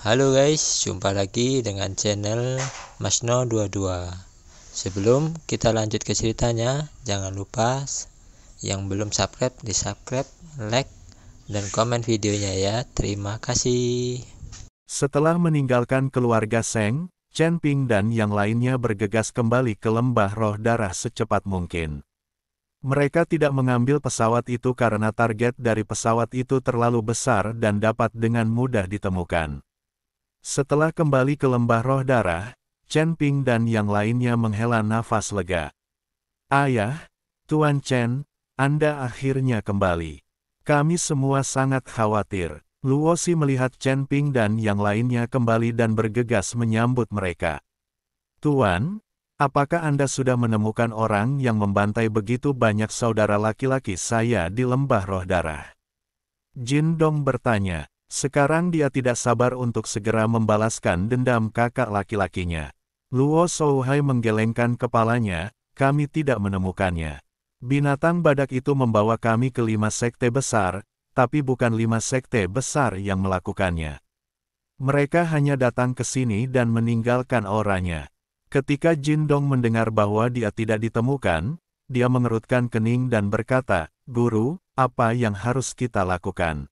Halo guys, jumpa lagi dengan channel Masno22. Sebelum kita lanjut ke ceritanya, jangan lupa yang belum subscribe di subscribe, like, dan komen videonya ya. Terima kasih. Setelah meninggalkan keluarga Seng, Chen Ping dan yang lainnya bergegas kembali ke lembah roh darah secepat mungkin. Mereka tidak mengambil pesawat itu karena target dari pesawat itu terlalu besar dan dapat dengan mudah ditemukan. Setelah kembali ke lembah roh darah, Chen Ping dan yang lainnya menghela nafas lega. Ayah, Tuan Chen, Anda akhirnya kembali. Kami semua sangat khawatir. Luosi melihat Chen Ping dan yang lainnya kembali dan bergegas menyambut mereka. Tuan, apakah Anda sudah menemukan orang yang membantai begitu banyak saudara laki-laki saya di lembah roh darah? Jin Dong bertanya. Sekarang dia tidak sabar untuk segera membalaskan dendam kakak laki-lakinya. Luo Shouhai menggelengkan kepalanya, kami tidak menemukannya. Binatang badak itu membawa kami ke 5 sekte besar, tapi bukan 5 sekte besar yang melakukannya. Mereka hanya datang ke sini dan meninggalkan auranya. Ketika Jin Dong mendengar bahwa dia tidak ditemukan, dia mengerutkan kening dan berkata, Guru, apa yang harus kita lakukan?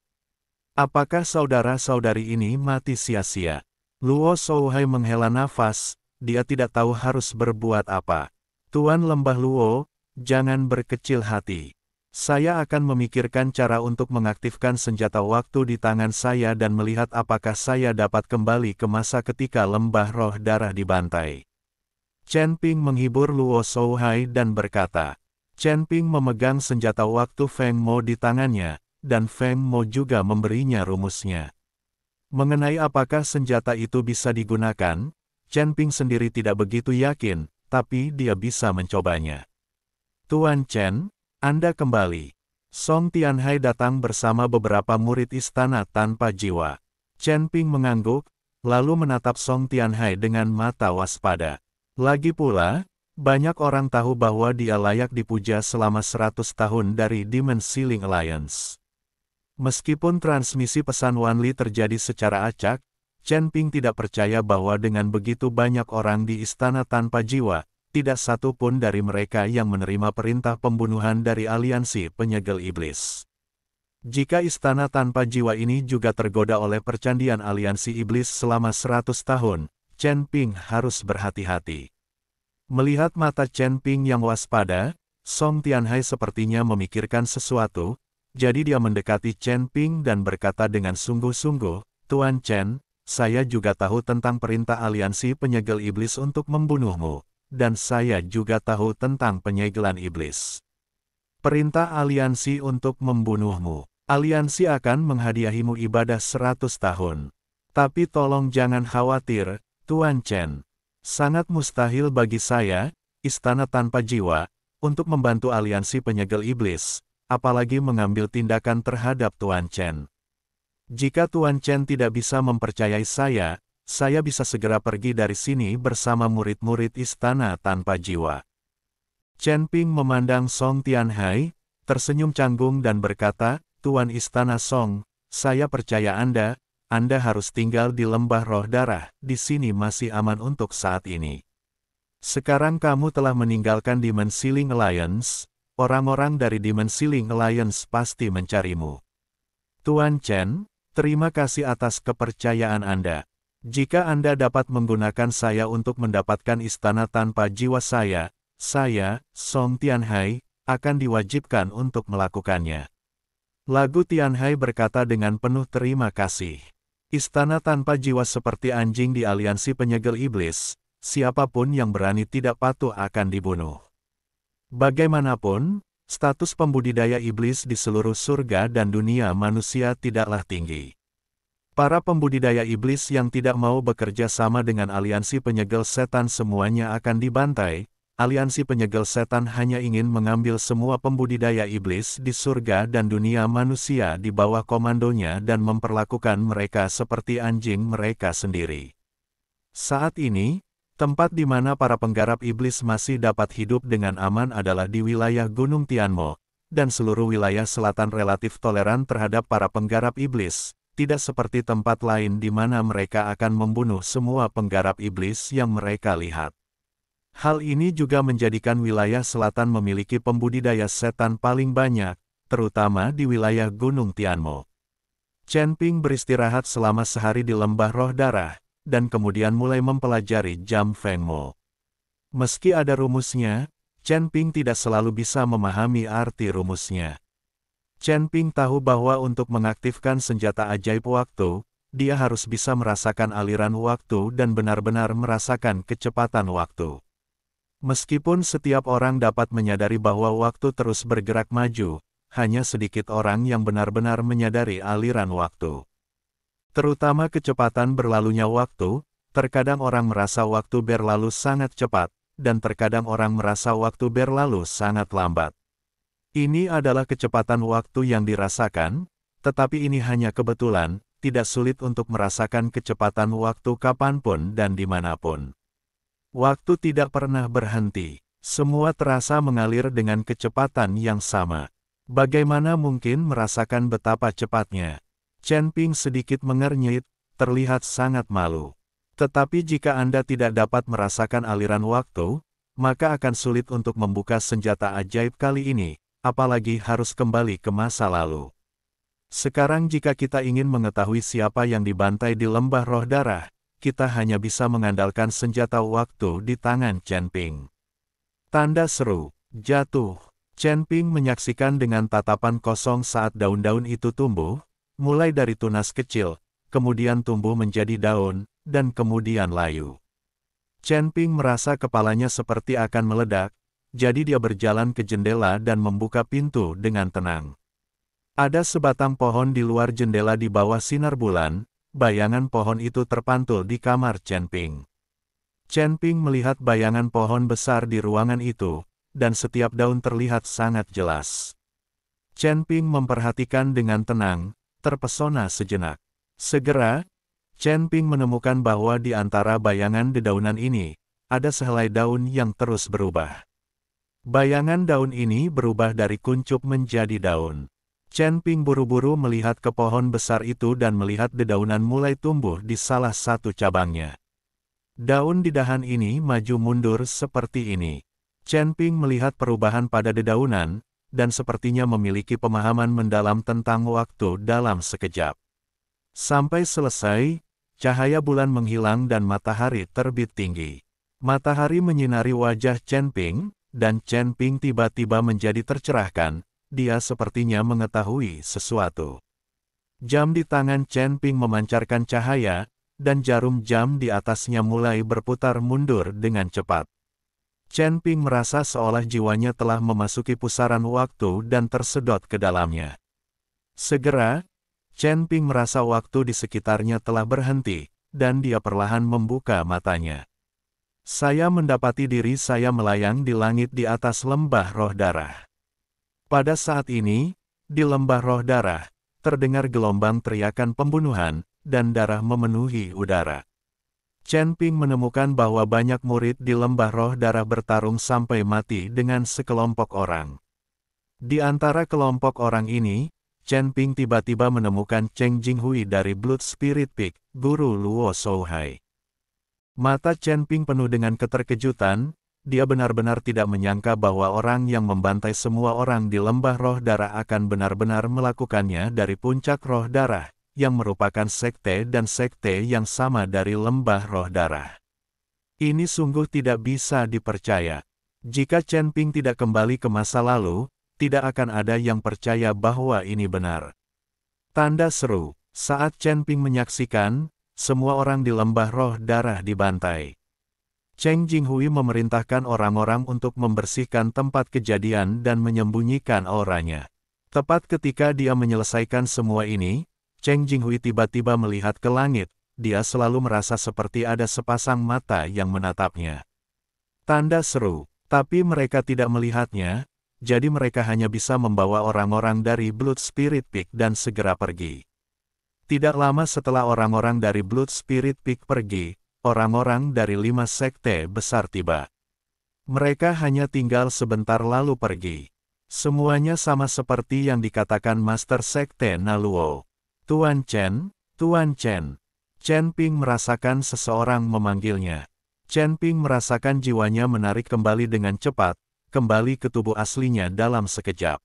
Apakah saudara-saudari ini mati sia-sia? Luo Shouhai menghela nafas, dia tidak tahu harus berbuat apa. Tuan Lembah Luo, jangan berkecil hati. Saya akan memikirkan cara untuk mengaktifkan senjata waktu di tangan saya dan melihat apakah saya dapat kembali ke masa ketika lembah roh darah dibantai. Chen Ping menghibur Luo Shouhai dan berkata, Chen Ping memegang senjata waktu Feng Mo di tangannya, dan Feng Mo juga memberinya rumusnya. Mengenai apakah senjata itu bisa digunakan, Chen Ping sendiri tidak begitu yakin, tapi dia bisa mencobanya. Tuan Chen, Anda kembali. Song Tianhai datang bersama beberapa murid istana tanpa jiwa. Chen Ping mengangguk, lalu menatap Song Tianhai dengan mata waspada. Lagi pula, banyak orang tahu bahwa dia layak dipuja selama 100 tahun dari Demon Ceiling Alliance. Meskipun transmisi pesan Wanli terjadi secara acak, Chen Ping tidak percaya bahwa dengan begitu banyak orang di istana tanpa jiwa, tidak satu pun dari mereka yang menerima perintah pembunuhan dari aliansi penyegel iblis. Jika istana tanpa jiwa ini juga tergoda oleh percandian aliansi iblis selama 100 tahun, Chen Ping harus berhati-hati. Melihat mata Chen Ping yang waspada, Song Tianhai sepertinya memikirkan sesuatu. Jadi dia mendekati Chen Ping dan berkata dengan sungguh-sungguh, Tuan Chen, saya juga tahu tentang perintah aliansi penyegel iblis untuk membunuhmu, dan saya juga tahu tentang penyegelan iblis. Perintah aliansi untuk membunuhmu. Aliansi akan menghadiahimu ibadah 100 tahun. Tapi tolong jangan khawatir, Tuan Chen. Sangat mustahil bagi saya, istana tanpa jiwa, untuk membantu aliansi penyegel iblis. Apalagi mengambil tindakan terhadap Tuan Chen. Jika Tuan Chen tidak bisa mempercayai saya bisa segera pergi dari sini bersama murid-murid istana tanpa jiwa. Chen Ping memandang Song Tianhai, tersenyum canggung dan berkata, Tuan Istana Song, saya percaya Anda harus tinggal di lembah roh darah, di sini masih aman untuk saat ini. Sekarang kamu telah meninggalkan Demon Ceiling Alliance, orang-orang dari Demon Ceiling Alliance pasti mencarimu. Tuan Chen, terima kasih atas kepercayaan Anda. Jika Anda dapat menggunakan saya untuk mendapatkan istana tanpa jiwa saya, Song Tianhai, akan diwajibkan untuk melakukannya. Lagu Tianhai berkata dengan penuh terima kasih. Istana tanpa jiwa seperti anjing di aliansi penyegel iblis, siapapun yang berani tidak patuh akan dibunuh. Bagaimanapun, status pembudidaya iblis di seluruh surga dan dunia manusia tidaklah tinggi. Para pembudidaya iblis yang tidak mau bekerja sama dengan aliansi penyegel setan semuanya akan dibantai. Aliansi penyegel setan hanya ingin mengambil semua pembudidaya iblis di surga dan dunia manusia di bawah komandonya dan memperlakukan mereka seperti anjing mereka sendiri. Saat ini, tempat di mana para penggarap iblis masih dapat hidup dengan aman adalah di wilayah Gunung Tianmo, dan seluruh wilayah selatan relatif toleran terhadap para penggarap iblis, tidak seperti tempat lain di mana mereka akan membunuh semua penggarap iblis yang mereka lihat. Hal ini juga menjadikan wilayah selatan memiliki pembudidaya setan paling banyak, terutama di wilayah Gunung Tianmo. Chen Ping beristirahat selama sehari di lembah roh darah, dan kemudian mulai mempelajari jam Feng Mo. Meski ada rumusnya, Chen Ping tidak selalu bisa memahami arti rumusnya. Chen Ping tahu bahwa untuk mengaktifkan senjata ajaib waktu, dia harus bisa merasakan aliran waktu dan benar-benar merasakan kecepatan waktu. Meskipun setiap orang dapat menyadari bahwa waktu terus bergerak maju, hanya sedikit orang yang benar-benar menyadari aliran waktu. Terutama kecepatan berlalunya waktu, terkadang orang merasa waktu berlalu sangat cepat, dan terkadang orang merasa waktu berlalu sangat lambat. Ini adalah kecepatan waktu yang dirasakan, tetapi ini hanya kebetulan, tidak sulit untuk merasakan kecepatan waktu kapanpun dan dimanapun. Waktu tidak pernah berhenti. Semua terasa mengalir dengan kecepatan yang sama. Bagaimana mungkin merasakan betapa cepatnya? Chen Ping sedikit mengernyit, terlihat sangat malu. Tetapi jika Anda tidak dapat merasakan aliran waktu, maka akan sulit untuk membuka senjata ajaib kali ini, apalagi harus kembali ke masa lalu. Sekarang jika kita ingin mengetahui siapa yang dibantai di lembah roh darah, kita hanya bisa mengandalkan senjata waktu di tangan Chen Ping. Tanda seru, jatuh. Chen Ping menyaksikan dengan tatapan kosong saat daun-daun itu tumbuh, mulai dari tunas kecil, kemudian tumbuh menjadi daun, dan kemudian layu. Chen Ping merasa kepalanya seperti akan meledak, jadi dia berjalan ke jendela dan membuka pintu dengan tenang. Ada sebatang pohon di luar jendela di bawah sinar bulan. Bayangan pohon itu terpantul di kamar Chen Ping. Chen Ping melihat bayangan pohon besar di ruangan itu, dan setiap daun terlihat sangat jelas. Chen Ping memperhatikan dengan tenang, terpesona sejenak. Segera, Chen Ping menemukan bahwa di antara bayangan dedaunan ini, ada sehelai daun yang terus berubah. Bayangan daun ini berubah dari kuncup menjadi daun. Chen Ping buru-buru melihat ke pohon besar itu dan melihat dedaunan mulai tumbuh di salah satu cabangnya. Daun di dahan ini maju mundur seperti ini. Chen Ping melihat perubahan pada dedaunan, dan sepertinya memiliki pemahaman mendalam tentang waktu dalam sekejap. Sampai selesai, cahaya bulan menghilang dan matahari terbit tinggi. Matahari menyinari wajah Chen Ping, dan Chen Ping tiba-tiba menjadi tercerahkan. Dia sepertinya mengetahui sesuatu. Jam di tangan Chen Ping memancarkan cahaya, dan jarum jam di atasnya mulai berputar mundur dengan cepat. Chen Ping merasa seolah jiwanya telah memasuki pusaran waktu dan tersedot ke dalamnya. Segera, Chen Ping merasa waktu di sekitarnya telah berhenti, dan dia perlahan membuka matanya. Saya mendapati diri saya melayang di langit di atas lembah roh darah. Pada saat ini, di lembah roh darah, terdengar gelombang teriakan pembunuhan, dan darah memenuhi udara. Chen Ping menemukan bahwa banyak murid di lembah roh darah bertarung sampai mati dengan sekelompok orang. Di antara kelompok orang ini, Chen Ping tiba-tiba menemukan Cheng Jinghui dari Blood Spirit Peak, guru Luo Shouhai. Mata Chen Ping penuh dengan keterkejutan. Dia benar-benar tidak menyangka bahwa orang yang membantai semua orang di lembah roh darah akan benar-benar melakukannya dari puncak roh darah, yang merupakan sekte dan sekte yang sama dari lembah roh darah. Ini sungguh tidak bisa dipercaya. Jika Chen Ping tidak kembali ke masa lalu, tidak akan ada yang percaya bahwa ini benar. Tanda seru, saat Chen Ping menyaksikan, semua orang di lembah roh darah dibantai. Cheng Jinghui memerintahkan orang-orang untuk membersihkan tempat kejadian dan menyembunyikan auranya. Tepat ketika dia menyelesaikan semua ini, Cheng Jinghui tiba-tiba melihat ke langit. Dia selalu merasa seperti ada sepasang mata yang menatapnya. Tanda seru, tapi mereka tidak melihatnya, jadi mereka hanya bisa membawa orang-orang dari Blood Spirit Peak dan segera pergi. Tidak lama setelah orang-orang dari Blood Spirit Peak pergi, orang-orang dari 5 sekte besar tiba. Mereka hanya tinggal sebentar lalu pergi. Semuanya sama seperti yang dikatakan Master Sekte Naluo. Tuan Chen, Tuan Chen. Chen Ping merasakan seseorang memanggilnya. Chen Ping merasakan jiwanya menarik kembali dengan cepat, kembali ke tubuh aslinya dalam sekejap.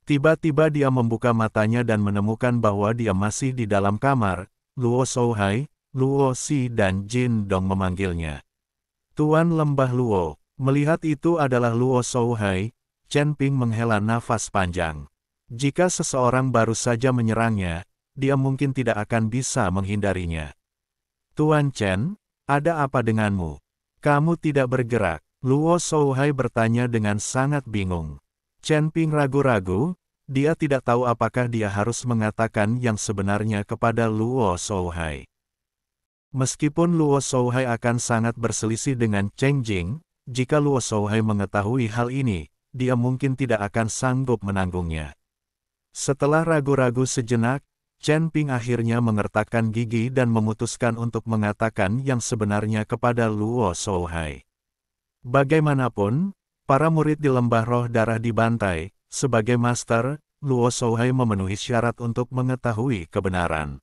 Tiba-tiba dia membuka matanya dan menemukan bahwa dia masih di dalam kamar. Luo Shouhai, Luo Xi dan Jin Dong memanggilnya. Tuan Lembah Luo. Melihat itu adalah Luo Shouhai, Chen Ping menghela nafas panjang. Jika seseorang baru saja menyerangnya, dia mungkin tidak akan bisa menghindarinya. Tuan Chen, ada apa denganmu? Kamu tidak bergerak. Luo Shouhai bertanya dengan sangat bingung. Chen Ping ragu-ragu, dia tidak tahu apakah dia harus mengatakan yang sebenarnya kepada Luo Shouhai. Meskipun Luo Shouhai akan sangat berselisih dengan Cheng Jing, jika Luo Shouhai mengetahui hal ini, dia mungkin tidak akan sanggup menanggungnya. Setelah ragu-ragu sejenak, Chen Ping akhirnya mengertakkan gigi dan memutuskan untuk mengatakan yang sebenarnya kepada Luo Shouhai. Bagaimanapun, para murid di lembah roh darah dibantai. Sebagai master, Luo Shouhai memenuhi syarat untuk mengetahui kebenaran.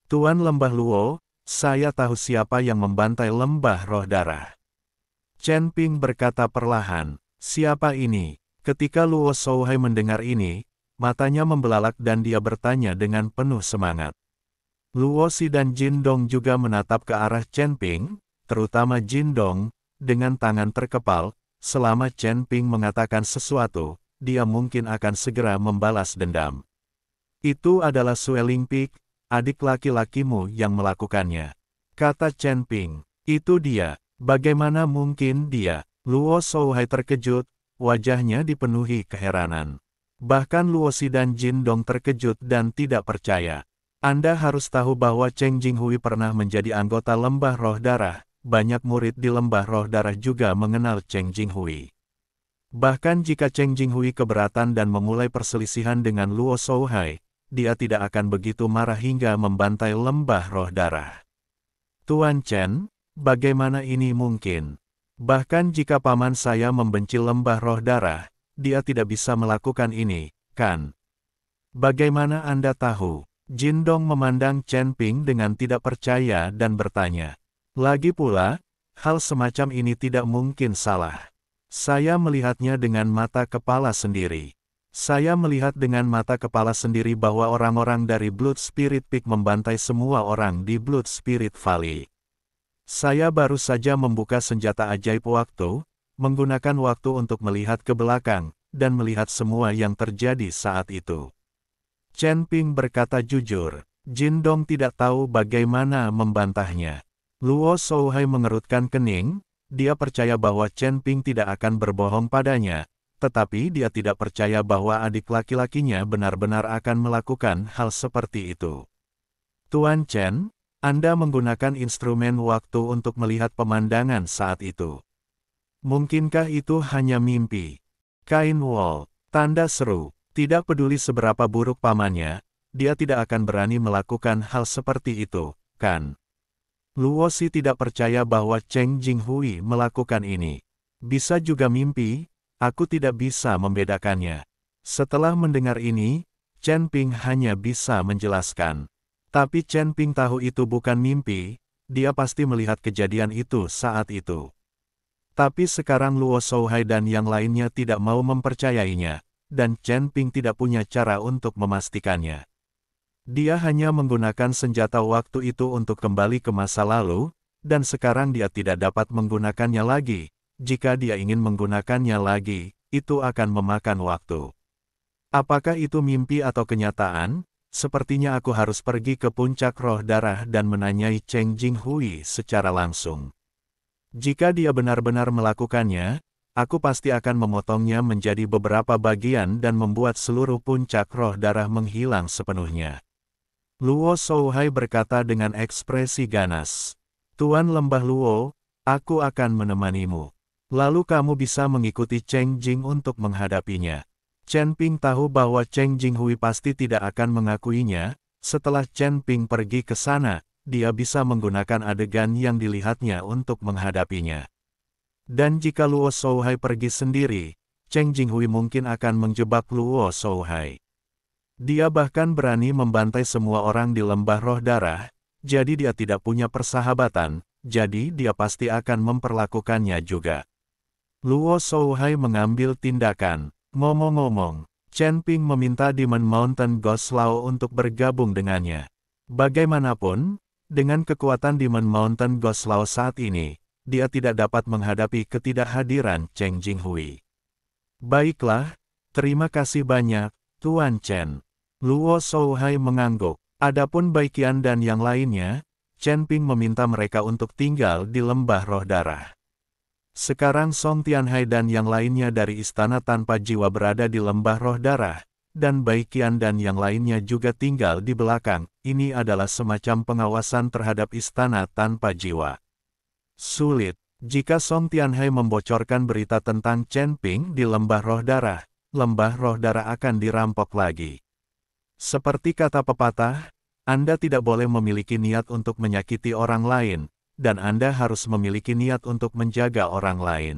Tuan Lembah Luo, saya tahu siapa yang membantai lembah roh darah. Chen Ping berkata perlahan, siapa ini? Ketika Luo Shouhai mendengar ini, matanya membelalak dan dia bertanya dengan penuh semangat. Luo Xi dan Jin Dong juga menatap ke arah Chen Ping, terutama Jin Dong, dengan tangan terkepal. Selama Chen Ping mengatakan sesuatu, dia mungkin akan segera membalas dendam. Itu adalah Sue Lingpik, adik laki-lakimu yang melakukannya. Kata Chen Ping, itu dia, bagaimana mungkin dia? Luo Shouhai terkejut, wajahnya dipenuhi keheranan. Bahkan Luo Xi dan Jin Dong terkejut dan tidak percaya. Anda harus tahu bahwa Cheng Jinghui pernah menjadi anggota lembah roh darah. Banyak murid di lembah roh darah juga mengenal Cheng Jinghui. Bahkan jika Cheng Jinghui keberatan dan memulai perselisihan dengan Luo Shouhai, dia tidak akan begitu marah hingga membantai lembah roh darah. Tuan Chen, bagaimana ini mungkin? Bahkan jika paman saya membenci lembah roh darah, dia tidak bisa melakukan ini, kan? Bagaimana Anda tahu? Jin Dong memandang Chen Ping dengan tidak percaya dan bertanya. Lagi pula, hal semacam ini tidak mungkin salah. Saya melihatnya dengan mata kepala sendiri. Saya melihat dengan mata kepala sendiri bahwa orang-orang dari Blood Spirit Peak membantai semua orang di Blood Spirit Valley. Saya baru saja membuka senjata ajaib waktu, menggunakan waktu untuk melihat ke belakang, dan melihat semua yang terjadi saat itu. Chen Ping berkata jujur, Jin Dong tidak tahu bagaimana membantahnya. Luo Shouhai mengerutkan kening, dia percaya bahwa Chen Ping tidak akan berbohong padanya, tetapi dia tidak percaya bahwa adik laki-lakinya benar-benar akan melakukan hal seperti itu. Tuan Chen, Anda menggunakan instrumen waktu untuk melihat pemandangan saat itu. Mungkinkah itu hanya mimpi? Kain Wall, tanda seru, tidak peduli seberapa buruk pamannya, dia tidak akan berani melakukan hal seperti itu, kan? Luo Xi tidak percaya bahwa Cheng Jinghui melakukan ini. Bisa juga mimpi, aku tidak bisa membedakannya. Setelah mendengar ini, Chen Ping hanya bisa menjelaskan. Tapi Chen Ping tahu itu bukan mimpi, dia pasti melihat kejadian itu saat itu. Tapi sekarang Luo Shouhai dan yang lainnya tidak mau mempercayainya, dan Chen Ping tidak punya cara untuk memastikannya. Dia hanya menggunakan senjata waktu itu untuk kembali ke masa lalu, dan sekarang dia tidak dapat menggunakannya lagi. Jika dia ingin menggunakannya lagi, itu akan memakan waktu. Apakah itu mimpi atau kenyataan? Sepertinya aku harus pergi ke puncak roh darah dan menanyai Cheng Jinghui secara langsung. Jika dia benar-benar melakukannya, aku pasti akan memotongnya menjadi beberapa bagian dan membuat seluruh puncak roh darah menghilang sepenuhnya. Luo Shouhai berkata dengan ekspresi ganas. Tuan Lembah Luo, aku akan menemanimu. Lalu kamu bisa mengikuti Cheng Jing untuk menghadapinya. Chen Ping tahu bahwa Cheng Jinghui pasti tidak akan mengakuinya. Setelah Chen Ping pergi ke sana, dia bisa menggunakan adegan yang dilihatnya untuk menghadapinya. Dan jika Luo Shouhai pergi sendiri, Cheng Jinghui mungkin akan menjebak Luo Shouhai. Dia bahkan berani membantai semua orang di lembah roh darah, jadi dia tidak punya persahabatan, jadi dia pasti akan memperlakukannya juga. Luo Shouhai mengambil tindakan. Ngomong-ngomong, Chen Ping meminta Demon Mountain Ghost Lao untuk bergabung dengannya. Bagaimanapun, dengan kekuatan Demon Mountain Ghost Lao saat ini, dia tidak dapat menghadapi ketidakhadiran Cheng Jinghui. Baiklah, terima kasih banyak, Tuan Chen. Luo Shouhai mengangguk. Adapun Baiqian dan yang lainnya, Chen Ping meminta mereka untuk tinggal di lembah roh darah. Sekarang Song Tianhai dan yang lainnya dari istana tanpa jiwa berada di lembah roh darah, dan Baiqian dan yang lainnya juga tinggal di belakang. Ini adalah semacam pengawasan terhadap istana tanpa jiwa. Sulit, jika Song Tianhai membocorkan berita tentang Chen Ping di lembah roh darah akan dirampok lagi. Seperti kata pepatah, Anda tidak boleh memiliki niat untuk menyakiti orang lain, dan Anda harus memiliki niat untuk menjaga orang lain.